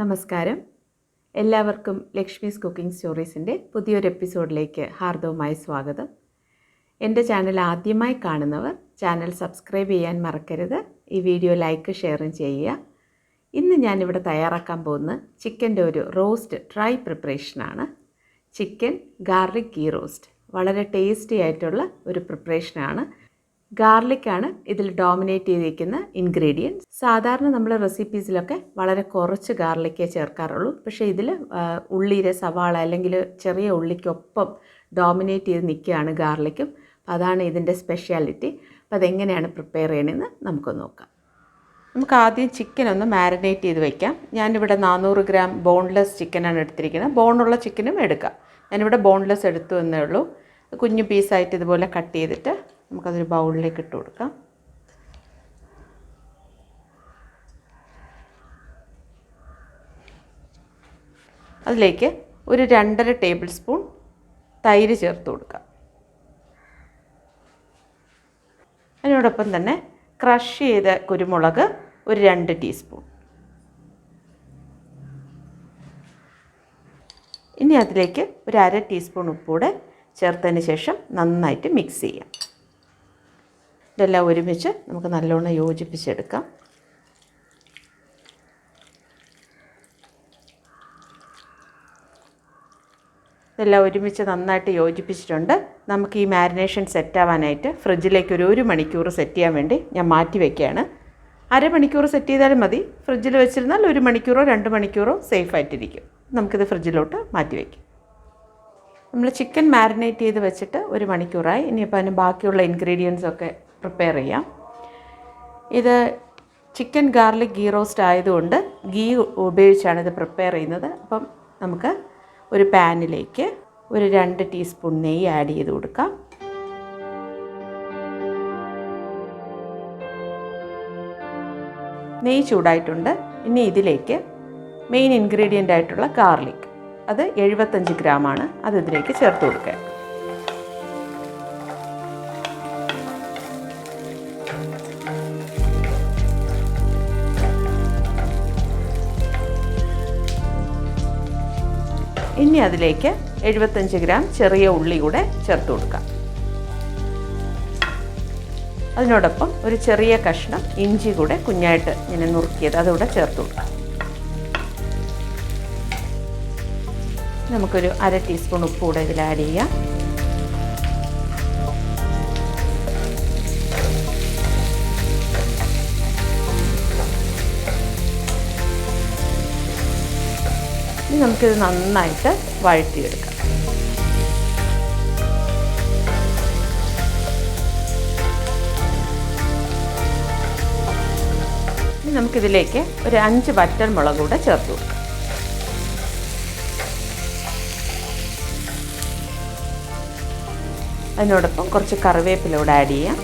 നമസ്കാരം. എല്ലാവർക്കും ലക്ഷ്മീസ് കുക്കിംഗ് സ്റ്റോറീസിൻ്റെ പുതിയൊരു എപ്പിസോഡിലേക്ക് ഹാർദവമായി സ്വാഗതം. എൻ്റെ ചാനൽ ആദ്യമായി കാണുന്നവർ ചാനൽ സബ്സ്ക്രൈബ് ചെയ്യാൻ മറക്കരുത്. ഈ വീഡിയോ ലൈക്ക് ഷെയറും ചെയ്യുക. ഇന്ന് ഞാനിവിടെ തയ്യാറാക്കാൻ പോകുന്ന ചിക്കൻ്റെ ഒരു റോസ്റ്റ് ഡ്രൈ പ്രിപ്പറേഷനാണ്. Chicken garlic ghee roast. വളരെ ടേസ്റ്റി ആയിട്ടുള്ള ഒരു പ്രിപ്പറേഷനാണ്. ഗാർലിക്കാണ് ഇതിൽ ഡോമിനേറ്റ് ചെയ്തിരിക്കുന്ന ഇൻഗ്രീഡിയൻറ്റ്. സാധാരണ നമ്മൾ റെസിപ്പീസിലൊക്കെ വളരെ കുറച്ച് ഗാർലിക്കേ ചേർക്കാറുള്ളൂ. പക്ഷേ ഇതിൽ ഉള്ളിയുടെ സവാള അല്ലെങ്കിൽ ചെറിയ ഉള്ളിക്കൊപ്പം ഡോമിനേറ്റ് ചെയ്ത് നിൽക്കുകയാണ് ഗാർലിക്കും. അതാണ് ഇതിൻ്റെ സ്പെഷ്യാലിറ്റി. അപ്പോൾ അതെങ്ങനെയാണ് പ്രിപ്പയർ ചെയ്യണമെന്ന് നമുക്ക് നോക്കാം. നമുക്ക് ആദ്യം ചിക്കൻ ഒന്ന് മാരിനേറ്റ് ചെയ്ത് വയ്ക്കാം. ഞാനിവിടെ 400 ഗ്രാം ബോൺലെസ് ചിക്കനാണ് എടുത്തിരിക്കുന്നത്. ബോണുള്ള ചിക്കനും എടുക്കാം. ഞാനിവിടെ ബോൺലെസ് എടുത്തു എന്നേ ഉള്ളൂ. കുഞ്ഞു പീസായിട്ട് ഇതുപോലെ കട്ട് ചെയ്തിട്ട് നമുക്കതൊരു ബൗളിലേക്ക് ഇട്ട് കൊടുക്കാം. അതിലേക്ക് ഒരു 2.5 ടേബിൾ സ്പൂൺ തൈര് ചേർത്ത് കൊടുക്കാം. അതിനോടൊപ്പം തന്നെ ക്രഷ് ചെയ്ത കുരുമുളക് ഒരു 2 ടീസ്പൂൺ. ഇനി അതിലേക്ക് ഒരു 1/2 ടീസ്പൂൺ ഉപ്പൂടെ ചേർത്തതിന് ശേഷം നന്നായിട്ട് മിക്സ് ചെയ്യാം. ഇതെല്ലാം ഒരുമിച്ച് നമുക്ക് നല്ലോണം യോജിപ്പിച്ചെടുക്കാം. ഇതെല്ലാം ഒരുമിച്ച് നന്നായിട്ട് യോജിപ്പിച്ചിട്ടുണ്ട്. നമുക്ക് ഈ മാരിനേഷൻ സെറ്റാവാനായിട്ട് ഫ്രിഡ്ജിലേക്ക് ഒരു 1 മണിക്കൂർ സെറ്റ് ചെയ്യാൻ വേണ്ടി ഞാൻ മാറ്റി വയ്ക്കുകയാണ്. 1/2 മണിക്കൂർ സെറ്റ് ചെയ്താലും മതി. ഫ്രിഡ്ജിൽ വെച്ചിരുന്നാൽ 1 മണിക്കൂറോ 2 മണിക്കൂറോ സേഫായിട്ടിരിക്കും. നമുക്കിത് ഫ്രിഡ്ജിലോട്ട് മാറ്റി വയ്ക്കാം. നമ്മൾ ചിക്കൻ മാരിനേറ്റ് ചെയ്ത് വെച്ചിട്ട് 1 മണിക്കൂറായി. ഇനിയിപ്പോൾ അതിന് ബാക്കിയുള്ള ഇൻഗ്രീഡിയൻസൊക്കെ പ്രിപ്പയർ ചെയ്യാം. ഇത് ചിക്കൻ ഗാർലിക് ഗീ റോസ്റ്റ് ആയതുകൊണ്ട് ഗീ ഉപയോഗിച്ചാണ് ഇത് പ്രിപ്പയർ ചെയ്യുന്നത്. അപ്പം നമുക്ക് ഒരു പാനിലേക്ക് ഒരു 2 ടീസ്പൂൺ നെയ്യ് ആഡ് ചെയ്ത് കൊടുക്കാം. നെയ്യ് ചൂടായിട്ടുണ്ട്. ഇനി ഇതിലേക്ക് മെയിൻ ഇൻഗ്രീഡിയൻ്റ് ആയിട്ടുള്ള ഗാർലിക്, അത് 75 ഗ്രാമാണ്. അത് ഇതിലേക്ക് ചേർത്ത് കൊടുക്കുക. ഇനി അതിലേക്ക് 75 ഗ്രാം ചെറിയ ഉള്ളി കൂടെ ചേർത്ത് കൊടുക്കാം. അതിനോടൊപ്പം ഒരു ചെറിയ കഷ്ണം ഇഞ്ചി കൂടെ കുഞ്ഞായിട്ട് ഇങ്ങനെ നുറുക്കിയത് അതുകൂടെ ചേർത്ത് കൊടുക്കാം. നമുക്കൊരു 1/2 ടീസ്പൂൺ ഉപ്പ് കൂടെ ഇതിൽ ആഡ് ചെയ്യാം. ഇനി നമുക്കിത് നന്നായിട്ട് വഴറ്റിയെടുക്കാം. ഇനി നമുക്കിതിലേക്ക് ഒരു 5 വറ്റൽ മുളക് കൂടെ ചേർത്ത് കൊടുക്കാം. അതിനോടൊപ്പം കുറച്ച് കറിവേപ്പില കൂടെ ആഡ് ചെയ്യാം.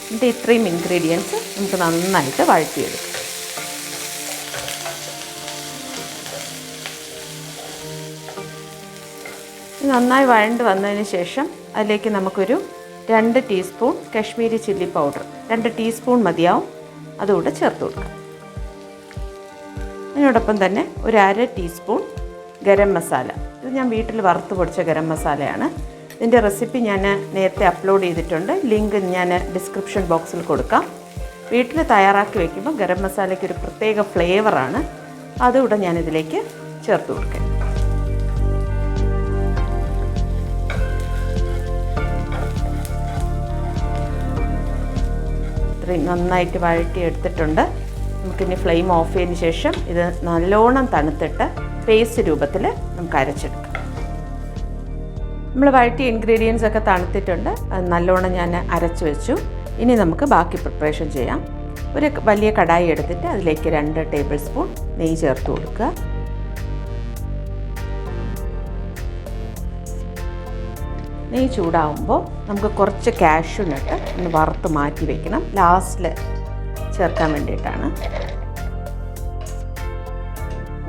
എന്നിട്ട് ഇത്രയും ഇൻഗ്രീഡിയൻസ് നമുക്ക് നന്നായിട്ട് വഴറ്റിയെടുക്കാം. നന്നായി വഴണ്ട് വന്നതിന് ശേഷം അതിലേക്ക് നമുക്കൊരു 2 teaspoon Kashmiri chilli powder, 2 teaspoon മതിയാവും, അതുകൂടെ ചേർത്ത് കൊടുക്കാം. അതിനോടൊപ്പം തന്നെ ഒരു 1/2 ടീസ്പൂൺ ഗരം മസാല. ഇത് ഞാൻ വീട്ടിൽ വറുത്ത് പൊടിച്ച ഗരം മസാലയാണ്. ഇതിൻ്റെ റെസിപ്പി ഞാൻ നേരത്തെ അപ്ലോഡ് ചെയ്തിട്ടുണ്ട്. ലിങ്ക് ഞാൻ ഡിസ്ക്രിപ്ഷൻ ബോക്സിൽ കൊടുക്കാം. വീട്ടിൽ തയ്യാറാക്കി വയ്ക്കുമ്പോൾ ഗരം മസാലയ്ക്ക് ഒരു പ്രത്യേക ഫ്ലേവറാണ്. അതുകൂടെ ഞാനിതിലേക്ക് ചേർത്ത് കൊടുക്കാം. ഇത്രയും നന്നായിട്ട് വഴറ്റി എടുത്തിട്ടുണ്ട്. നമുക്കിനി ഫ്ലെയിം ഓഫ് ചെയ്തതിന് ശേഷം ഇത് നല്ലോണം തണുത്തിട്ട് പേസ്റ്റ് രൂപത്തിൽ നമുക്ക് അരച്ചെടുക്കാം. നമ്മൾ വഴറ്റിയ ഇൻഗ്രീഡിയൻസ് ഒക്കെ തണുത്തിട്ടുണ്ട്. അത് നല്ലോണം ഞാൻ അരച്ച് വെച്ചു. ഇനി നമുക്ക് ബാക്കി പ്രിപ്പറേഷൻ ചെയ്യാം. ഒരു വലിയ കടായി എടുത്തിട്ട് അതിലേക്ക് 2 ടേബിൾ സ്പൂൺ നെയ്യ് ചേർത്ത് കൊടുക്കുക. നെയ്യ് ചൂടാവുമ്പോൾ നമുക്ക് കുറച്ച് കാഷ്യൂ നട്ട് ഒന്ന് വറുത്ത് മാറ്റി വയ്ക്കണം. ലാസ്റ്റിൽ ചേർക്കാൻ വേണ്ടിയിട്ടാണ്.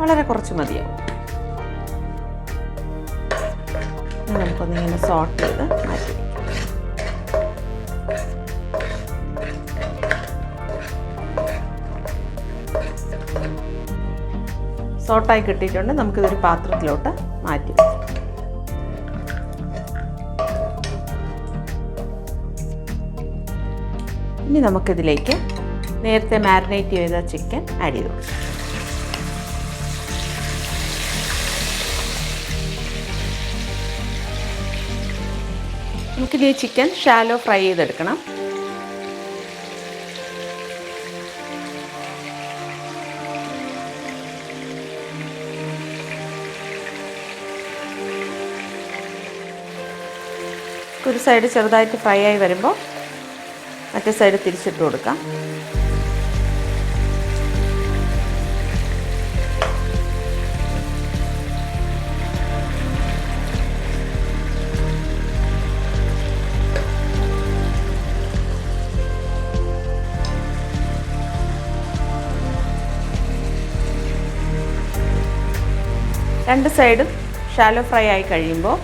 വളരെ കുറച്ച് മതിയാവും. നമുക്കൊന്നിങ്ങനെ സോട്ട് ചെയ്ത് മാറ്റി വയ്ക്കാം. സോട്ടായി കിട്ടിയിട്ടുണ്ട്. നമുക്കിതൊരു പാത്രത്തിലോട്ട് മാറ്റി വയ്ക്കാം. ഇനി നമുക്കിതിലേക്ക് നേരത്തെ മാരിനേറ്റ് ചെയ്ത ചിക്കൻ ആഡ് ചെയ്ത് കൊടുക്കാം. നമുക്കിനി ചിക്കൻ ഷാലോ ഫ്രൈ ചെയ്തെടുക്കണം. ഒരു സൈഡ് ചെറുതായിട്ട് ഫ്രൈ ആയി വരുമ്പോൾ മറ്റേ സൈഡ് തിരിച്ചിട്ട് കൊടുക്കാം. രണ്ട് സൈഡും ഷാലോ ഫ്രൈ ആയി കഴിയുമ്പോൾ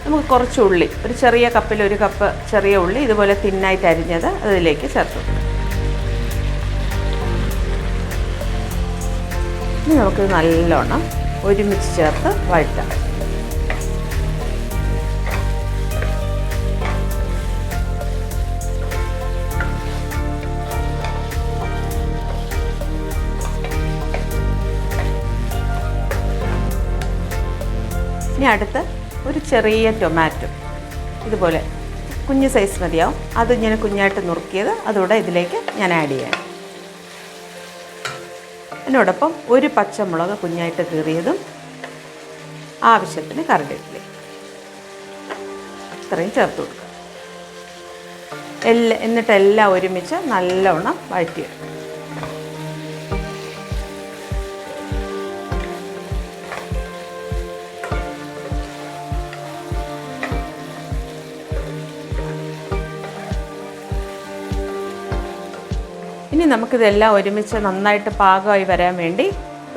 നമുക്ക് കുറച്ച് ഉള്ളി, ഒരു ചെറിയ കപ്പിൽ 1 കപ്പ് ചെറിയ ഉള്ളി ഇതുപോലെ തിന്നായിട്ട് അരിഞ്ഞത് അതിലേക്ക് ചേർത്തു. ഇനി നമുക്ക് നല്ലോണം ഒരുമിച്ച് ചേർത്ത് വഴറ്റാം. ഇനി അടുത്ത് ഒരു ചെറിയ ടൊമാറ്റോ ഇതുപോലെ കുഞ്ഞ് സൈസ് മതിയാവും. അത് ഇങ്ങനെ കുഞ്ഞായിട്ട് നുറുക്കിയത് അതോടെ ഇതിലേക്ക് ഞാൻ ആഡ് ചെയ്യാം. അതിനോടൊപ്പം ഒരു പച്ചമുളക് കുഞ്ഞായിട്ട് കീറിയതും ആവശ്യത്തിന് കറിവേപ്പില അത്രയും ചേർത്ത് കൊടുക്കുക. എന്നിട്ടെല്ലാം ഒരുമിച്ച് നല്ലവണ്ണം വഴറ്റിയെടുക്കുക. ഇനി നമുക്കിതെല്ലാം ഒരുമിച്ച് നന്നായിട്ട് പാകമായി വരാൻ വേണ്ടി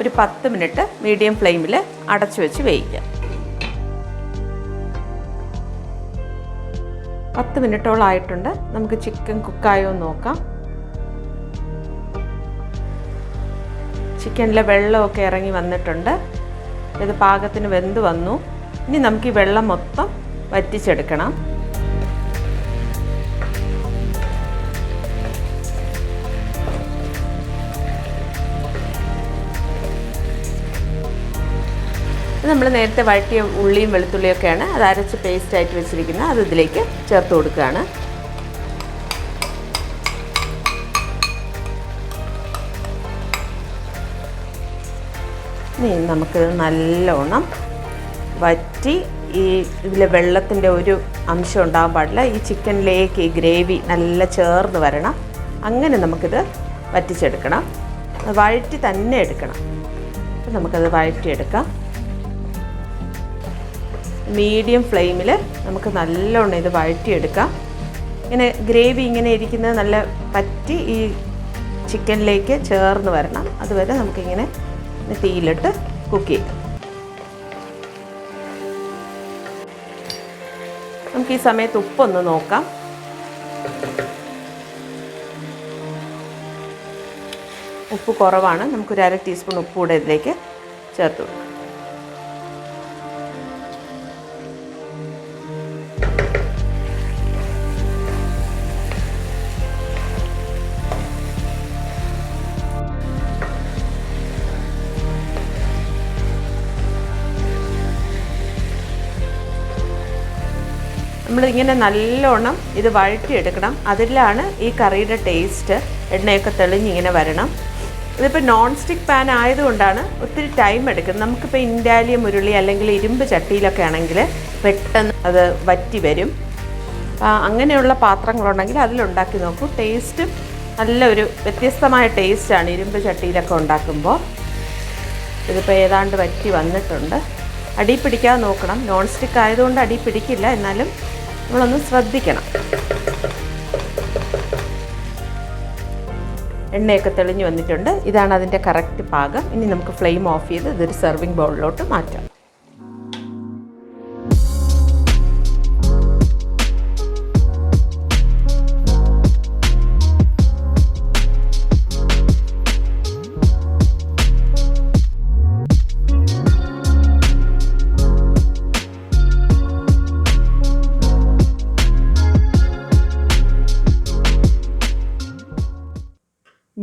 ഒരു 10 മിനിറ്റ് മീഡിയം ഫ്ലെയിമിൽ അടച്ചു വെച്ച് വേവിക്കാം. 10 മിനിറ്റോളം ആയിട്ടുണ്ട്. നമുക്ക് ചിക്കൻ കുക്കായോ നോക്കാം. ചിക്കനിലെ വെള്ളമൊക്കെ ഇറങ്ങി വന്നിട്ടുണ്ട്. ഇത് പാകത്തിന് വെന്ത് വന്നു. ഇനി നമുക്ക് ഈ വെള്ളം മൊത്തം വറ്റിച്ചെടുക്കണം. നമ്മൾ നേരത്തെ വഴറ്റിയ ഉള്ളിയും വെളുത്തുള്ളിയൊക്കെയാണ്, അത് അരച്ച് പേസ്റ്റായിട്ട് വെച്ചിരിക്കുന്നത്. അത് ഇതിലേക്ക് ചേർത്ത് കൊടുക്കുകയാണ്. ഇനി നമുക്ക് നല്ലോണം വറ്റി ഈ ഇതിലെ വെള്ളത്തിൻ്റെ ഒരു അംശം ഉണ്ടാകാൻ പാടില്ല. ഈ ചിക്കനിലേക്ക് ഈ ഗ്രേവി നല്ല ചേർന്ന് വരണം. അങ്ങനെ നമുക്കിത് വറ്റിച്ചെടുക്കണം. വഴറ്റി തന്നെ എടുക്കണം. അപ്പം നമുക്കത് വഴറ്റിയെടുക്കാം. മീഡിയം ഫ്ലെയിമിൽ നമുക്ക് നല്ലോണം ഇത് വഴറ്റിയെടുക്കാം. ഇങ്ങനെ ഗ്രേവി ഇങ്ങനെ ഇരിക്കുന്നത് നല്ല പറ്റി ഈ ചിക്കനിലേക്ക് ചേർന്ന് വരണം. അതുവരെ നമുക്കിങ്ങനെ തീയിലിട്ട് കുക്ക് ചെയ്യാം. നമുക്ക് ഈ സമയത്ത് ഉപ്പൊന്ന് നോക്കാം. ഉപ്പ് കുറവാണ്. നമുക്കൊരു 1/2 ടീസ്പൂൺ ഉപ്പ് കൂടെ ഇതിലേക്ക് ചേർത്ത് കൊടുക്കാം. നമ്മളിങ്ങനെ നല്ലോണം ഇത് വഴറ്റിയെടുക്കണം. അതിലാണ് ഈ കറിയുടെ ടേസ്റ്റ്. എണ്ണയൊക്കെ തെളിഞ്ഞിങ്ങനെ വരണം. ഇതിപ്പോൾ നോൺ സ്റ്റിക്ക് പാൻ ആയതുകൊണ്ടാണ് ഒത്തിരി ടൈം എടുക്കുന്നത്. നമുക്കിപ്പോൾ ഇൻഡാലിയം ഉരുളി അല്ലെങ്കിൽ ഇരുമ്പ് ചട്ടിയിലൊക്കെ ആണെങ്കിൽ പെട്ടെന്ന് അത് വറ്റി വരും. അങ്ങനെയുള്ള പാത്രങ്ങളുണ്ടെങ്കിൽ അതിലുണ്ടാക്കി നോക്കൂ. ടേസ്റ്റും നല്ലൊരു വ്യത്യസ്തമായ ടേസ്റ്റാണ് ഇരുമ്പ് ചട്ടിയിലൊക്കെ ഉണ്ടാക്കുമ്പോൾ. ഇതിപ്പോൾ ഏതാണ്ട് വറ്റി വന്നിട്ടുണ്ട്. അടി പിടിക്കാതെ നോക്കണം. നോൺ സ്റ്റിക്ക് ആയതുകൊണ്ട് അടി പിടിക്കില്ല, എന്നാലും നമ്മളൊന്ന് ശ്രദ്ധിക്കണം. എണ്ണയൊക്കെ തെളിഞ്ഞ് വന്നിട്ടുണ്ട്. ഇതാണ് അതിൻ്റെ കറക്റ്റ് പാകം. ഇനി നമുക്ക് ഫ്ലെയിം ഓഫ് ചെയ്ത് ഇതൊരു സെർവിങ് ബൗളിലോട്ട് മാറ്റാം.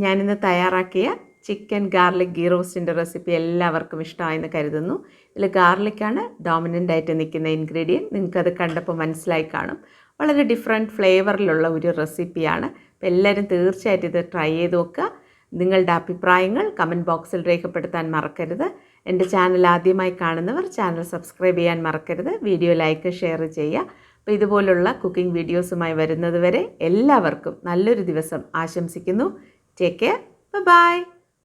ഞാനിന്ന് തയ്യാറാക്കിയ ചിക്കൻ ഗാർലിക് ഗീ റോസ്റ്റിൻ്റെ റെസിപ്പി എല്ലാവർക്കും ഇഷ്ടമായെന്ന് കരുതുന്നു. ഇതിൽ ഗാർലിക്കാണ് ഡോമിനൻ്റ് ആയിട്ട് നിൽക്കുന്ന ഇൻഗ്രീഡിയൻറ്റ്. നിങ്ങൾക്കത് കണ്ടപ്പോൾ മനസ്സിലായി കാണും. വളരെ ഡിഫറെൻറ്റ് ഫ്ലേവറിലുള്ള ഒരു റെസിപ്പിയാണ്. അപ്പോൾ എല്ലാവരും തീർച്ചയായിട്ടും ഇത് ട്രൈ ചെയ്ത് നോക്കുക. നിങ്ങളുടെ അഭിപ്രായങ്ങൾ കമൻറ്റ് ബോക്സിൽ രേഖപ്പെടുത്താൻ മറക്കരുത്. എൻ്റെ ചാനൽ ആദ്യമായി കാണുന്നവർ ചാനൽ സബ്സ്ക്രൈബ് ചെയ്യാൻ മറക്കരുത്. വീഡിയോ ലൈക്ക് ഷെയർ ചെയ്യുക. അപ്പോൾ ഇതുപോലുള്ള കുക്കിംഗ് വീഡിയോസുമായി വരുന്നത് വരെ എല്ലാവർക്കും നല്ലൊരു ദിവസം ആശംസിക്കുന്നു. Take care. ബൈ.